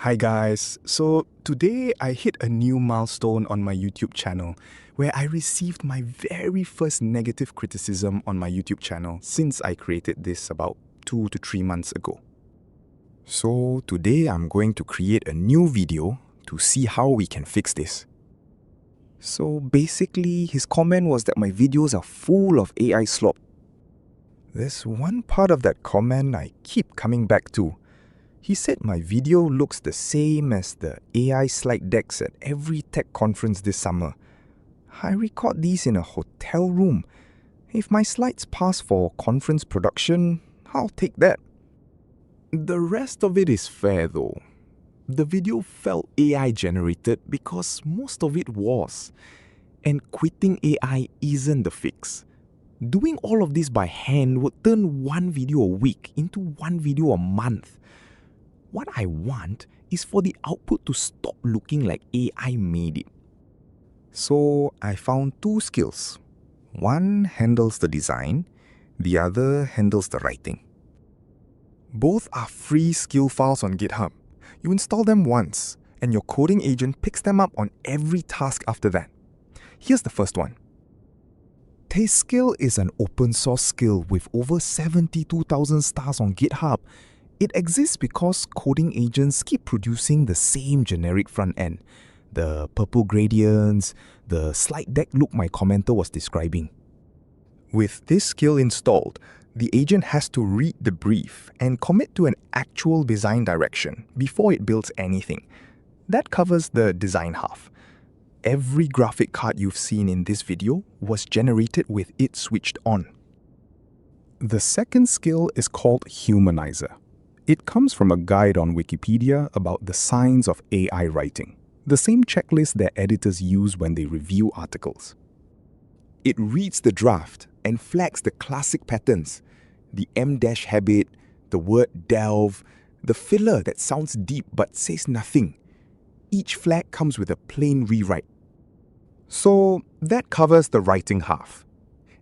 Hi guys, so today I hit a new milestone on my YouTube channel where I received my very first negative criticism on my YouTube channel since I created this about 2 to 3 months ago. So today I'm going to create a new video to see how we can fix this. So basically his comment was that my videos are full of AI slop. There's one part of that comment I keep coming back to. He said my video looks the same as the AI slide decks at every tech conference this summer. I record these in a hotel room. If my slides pass for conference production, I'll take that. The rest of it is fair though. The video felt AI generated because most of it was. And quitting AI isn't the fix. Doing all of this by hand would turn one video a week into one video a month. What I want is for the output to stop looking like AI made it. So I found two skills. One handles the design, the other handles the writing. Both are free skill files on GitHub. You install them once, and your coding agent picks them up on every task after that. Here's the first one. Taste skill is an open source skill with over 72,000 stars on GitHub. It exists because coding agents keep producing the same generic front end. The purple gradients, the slide deck look my commenter was describing. With this skill installed, the agent has to read the brief and commit to an actual design direction before it builds anything. That covers the design half. Every graphic card you've seen in this video was generated with it switched on. The second skill is called Humanizer. It comes from a guide on Wikipedia about the signs of AI writing, the same checklist that editors use when they review articles. It reads the draft and flags the classic patterns, the M- habit, the word delve, the filler that sounds deep but says nothing. Each flag comes with a plain rewrite. So that covers the writing half.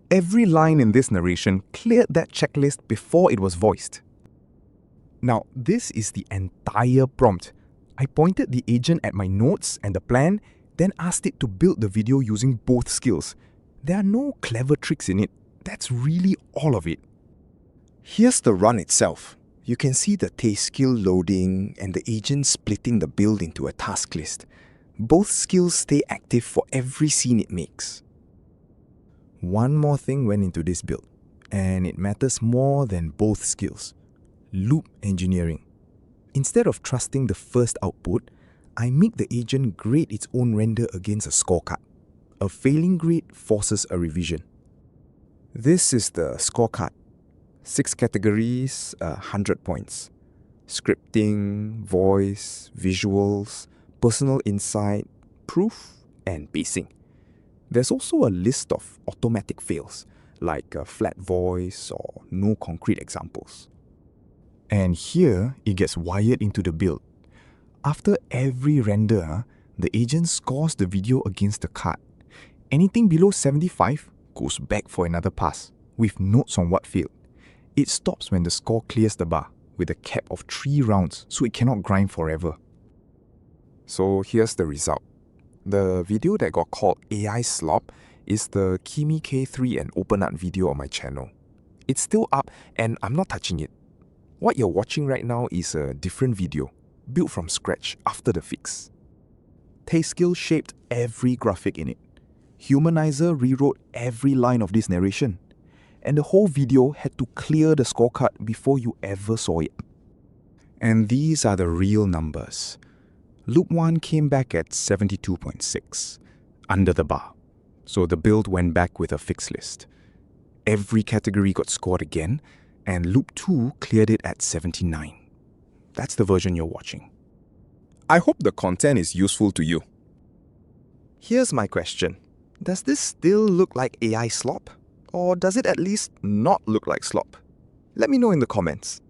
Every line in this narration cleared that checklist before it was voiced. Now, this is the entire prompt. I pointed the agent at my notes and the plan, then asked it to build the video using both skills. There are no clever tricks in it. That's really all of it. Here's the run itself. You can see the taste skill loading and the agent splitting the build into a task list. Both skills stay active for every scene it makes. One more thing went into this build, and it matters more than both skills. Loop engineering. Instead of trusting the first output, I make the agent grade its own render against a scorecard. A failing grade forces a revision. This is the scorecard. 6 categories, 100 points. Scripting, voice, visuals, personal insight, proof, and pacing. There's also a list of automatic fails, like a flat voice or no concrete examples. And here, it gets wired into the build. After every render, the agent scores the video against the card. Anything below 75 goes back for another pass, with notes on what failed. It stops when the score clears the bar, with a cap of 3 rounds, so it cannot grind forever. So here's the result. The video that got called AI Slop is the Kimi K3 and OpenArt video on my channel. It's still up and I'm not touching it. What you're watching right now is a different video, built from scratch after the fix. Taste skill shaped every graphic in it. Humanizer rewrote every line of this narration. And the whole video had to clear the scorecard before you ever saw it. And these are the real numbers. Loop 1 came back at 72.6, under the bar. So the build went back with a fixed list. Every category got scored again, and Loop 2 cleared it at 79. That's the version you're watching. I hope the content is useful to you. Here's my question. Does this still look like AI slop? Or does it at least not look like slop? Let me know in the comments.